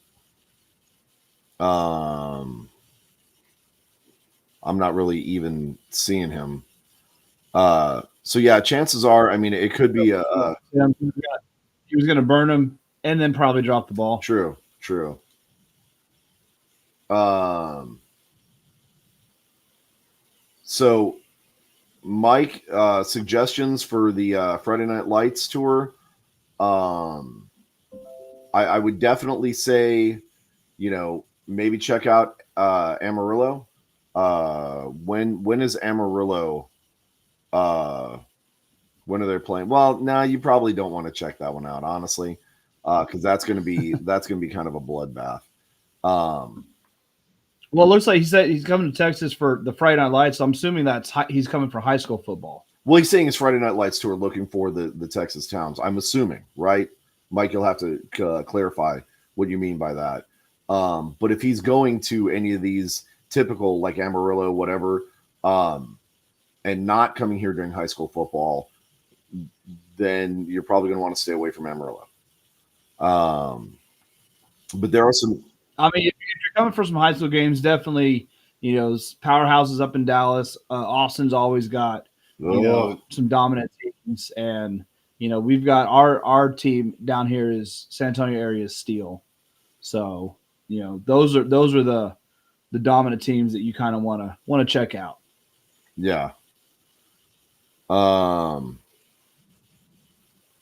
Um, I'm not really even seeing him. So yeah, chances are, I mean, it could be He was going to burn him and then probably drop the ball. true. Um, so Mike, suggestions for the Friday Night Lights tour. Um, I would definitely say, maybe check out Amarillo. When is Amarillo? Uh, when are they playing? Well, no, you probably don't want to check that one out, honestly, because that's gonna be kind of a bloodbath. Um, Well, it looks like he said he's coming to Texas for the Friday Night Lights. So I'm assuming he's coming for high school football. well, he's saying it's Friday Night Lights tour, looking for the Texas towns. I'm assuming, right? Mike, you'll have to clarify what you mean by that. But if he's going to any of these typical, like Amarillo, whatever, um, and not coming here during high school football, then you're probably going to want to stay away from Amarillo. Um, but there are some. I mean, if you're coming for some high school games, definitely, powerhouses up in Dallas. Austin's always got, some dominant teams. And, we've got our team down here is San Antonio area Steel. So, those are the dominant teams that you kind of want to check out. Yeah.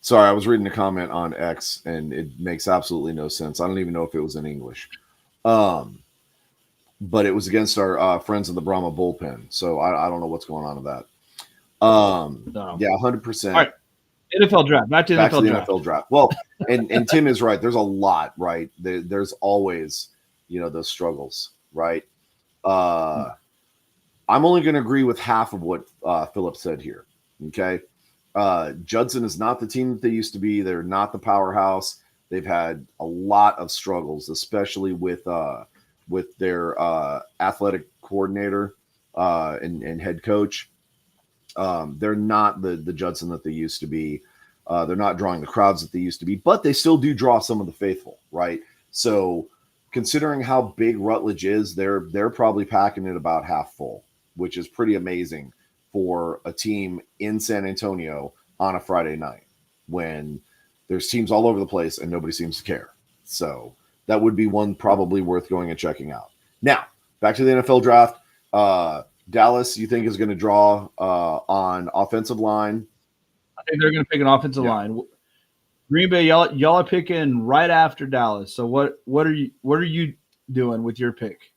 Sorry, I was reading a comment on X and it makes absolutely no sense. I don't even know if it was in English. But it was against our friends in the Brahma bullpen. So I don't know what's going on with that. Yeah, 100%. All right. NFL draft. Back to the NFL draft. Well, and Tim is right. There's a lot, right? There's always, those struggles, right? Uh, I'm only going to agree with half of what Philip said here. Okay. Judson is not the team that they used to be. They're not the powerhouse. They've had a lot of struggles, especially with their athletic coordinator and head coach. They're not the Judson that they used to be. They're not drawing the crowds that they used to be, but they still do draw some of the faithful, right? So, considering how big Rutledge is, they're probably packing it about half full, which is pretty amazing for a team in San Antonio on a Friday night when there's teams all over the place and nobody seems to care. So that would be one probably worth going and checking out. Now, back to the NFL draft. Dallas, you think is going to draw on offensive line? I think they're going to pick an offensive line. Green Bay, y'all are picking right after Dallas. So what are you doing with your pick?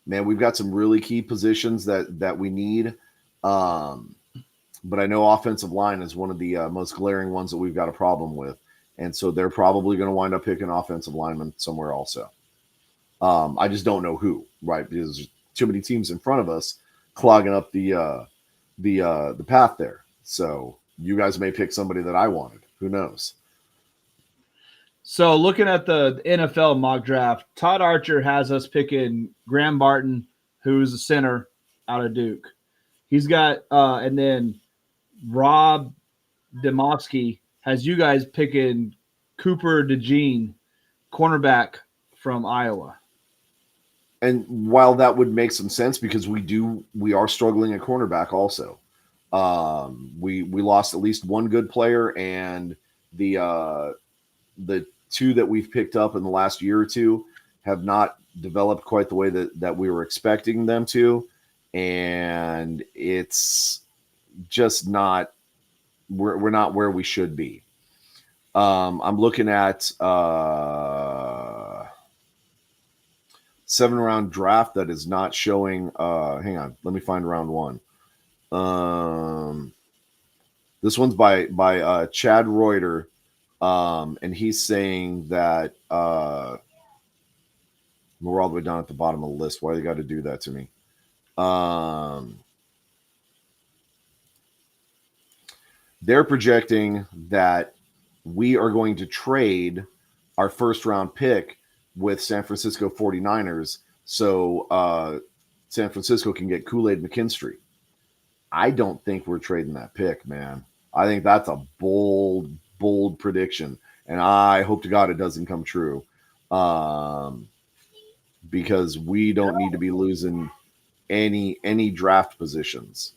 Man, we've got some really key positions that we need. But I know offensive line is one of the most glaring ones that we've got a problem with. And so they're probably going to wind up picking offensive lineman somewhere also. I just don't know who, right? Because there's too many teams in front of us clogging up the path there. So you guys may pick somebody that I wanted. Who knows? So looking at the NFL mock draft, Todd Archer has us picking Graham Barton, who's a center out of Duke. He's got and then Rob Demovsky has you guys picking Cooper DeJean, cornerback from Iowa. And while that would make some sense because we are struggling at cornerback also. We lost at least one good player, and the two that we've picked up in the last year or two have not developed quite the way that we were expecting them to. And it's just not, we're not where we should be. I'm looking at 7-round draft that is not showing. Hang on, let me find round one. This one's by Chad Reuter, and he's saying that we're all the way down at the bottom of the list. Why they got to do that to me? They're projecting that we are going to trade our first round pick with San Francisco 49ers so San Francisco can get Kool-Aid McKinstry. I don't think we're trading that pick, man. I think that's a bold prediction, and I hope to God it doesn't come true, because we don't need to be losing any draft positions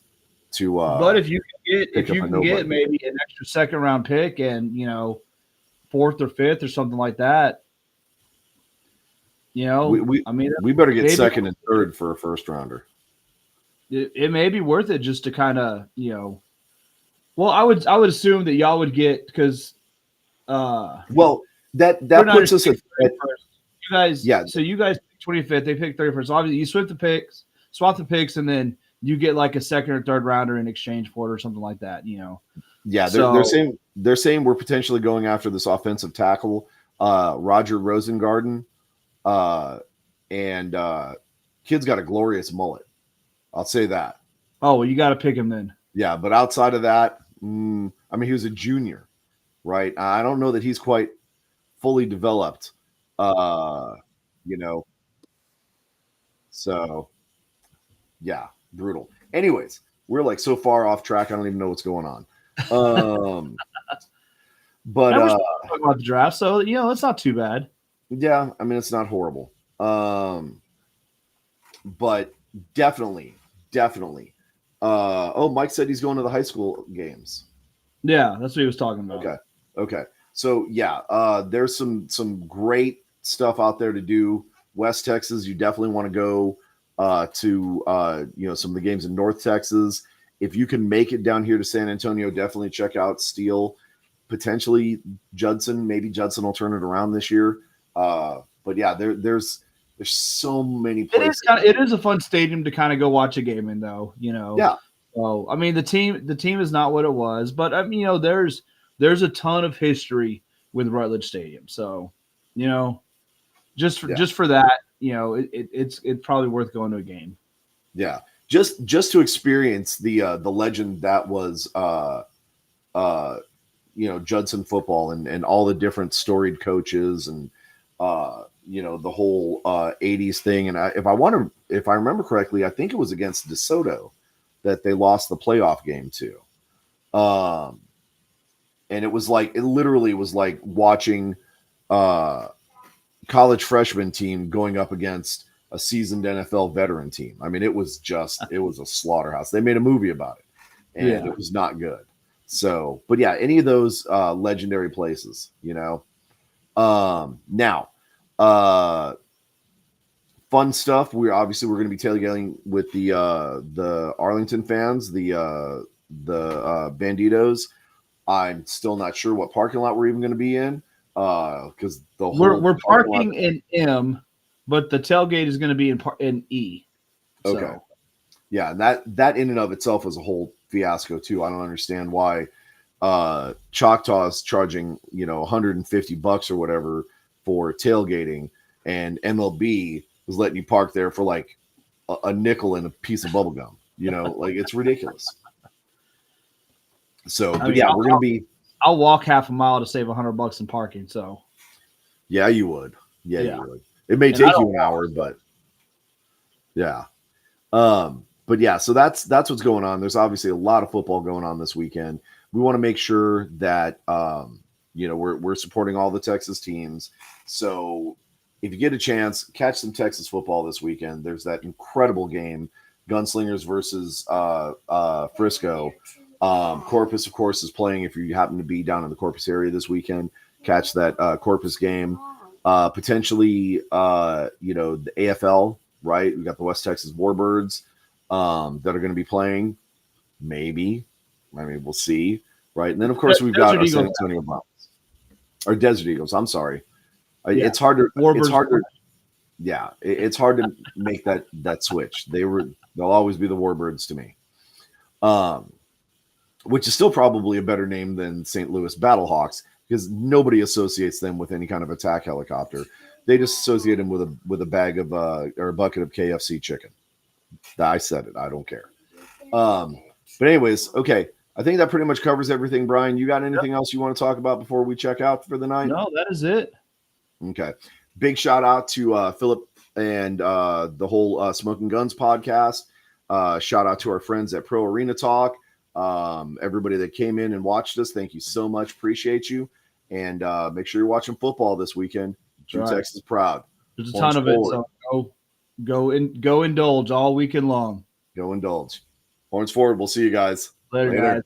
to. But if you can get maybe an extra second round pick and fourth or fifth or something like that, we better get second and third for a first rounder. It may be worth it just to kind of Well, I would assume that y'all would get because. Well, that puts us at you guys. Yeah. So you guys pick 25th. They pick 31st. Obviously, you swap the picks, and then you get like a second or third rounder in exchange for it or something like that. Yeah, they're saying we're potentially going after this offensive tackle, Roger Rosengarten, and kid's got a glorious mullet. I'll say that. Oh, well, you got to pick him then. Yeah, but outside of that, I mean, he was a junior, right? I don't know that he's quite fully developed, So, yeah, brutal. Anyways, we're like so far off track, I don't even know what's going on. But we're talking about the draft, so it's not too bad. Yeah, I mean, it's not horrible. But definitely. Mike said he's going to the high school games. Yeah, that's what he was talking about. Okay. So yeah, there's some great stuff out there to do. West Texas, you definitely want to go to some of the games in North Texas. If you can make it down here to San Antonio, definitely check out Steele. Potentially Judson. Maybe Judson will turn it around this year. But yeah, there's so many places. It is a fun stadium to kind of go watch a game in, though. Yeah. So I mean, the team is not what it was, but I mean, there's a ton of history with Rutledge Stadium. So just for that, it's probably worth going to a game. Yeah, just to experience the legend that was uh, Judson football and all the different storied coaches and the whole 80s thing. And if I remember correctly, I think it was against DeSoto that they lost the playoff game to. And it literally was like watching college freshman team going up against a seasoned NFL veteran team. I mean, it was a slaughterhouse. They made a movie about it, and It was not good. So, but yeah, any of those legendary places, Now, fun stuff. We're going to be tailgating with the Arlington fans, the Banditos. I'm still not sure what parking lot we're even going to be in because we're parking in M, but the tailgate is going to be in E. So. Okay. Yeah, and that in and of itself is a whole fiasco too. I don't understand why Choctaw is charging $150 or whatever for tailgating, and MLB is letting you park there for like a nickel and a piece of bubble gum. Like it's ridiculous. So, we're gonna be. I'll walk half a mile to save $100 in parking. So, yeah, you would. Yeah, you would. It may take you an hour, but yeah. But yeah, so that's what's going on. There's obviously a lot of football going on this weekend. We want to make sure that we're supporting all the Texas teams. So if you get a chance, catch some Texas football this weekend. There's that incredible game, Gunslingers versus Frisco. Corpus, of course, is playing. If you happen to be down in the Corpus area this weekend, catch that Corpus game. Potentially, the AFL, right? We got the West Texas Warbirds that are going to be playing. Maybe. I mean, we'll see, right? And then, of course, we've got our San Antonio Browns. Or Desert Eagles, I'm sorry. Yeah. It's hard to make that switch. They'll always be the Warbirds to me. Which is still probably a better name than St. Louis Battlehawks because nobody associates them with any kind of attack helicopter. They just associate them with a bag of or a bucket of KFC chicken. I said it. I don't care. But anyways, okay. I think that pretty much covers everything. Brian, you got anything else you want to talk about before we check out for the night? No, that is it. Okay. Big shout out to Philip and the whole Smoking Guns podcast. Shout out to our friends at Pro Arena Talk. Everybody that came in and watched us, thank you so much. Appreciate you. And make sure you're watching football this weekend. Keep Texas proud. There's a ton of it. So go indulge all weekend long. Go indulge. Horns forward. We'll see you guys later. Guys.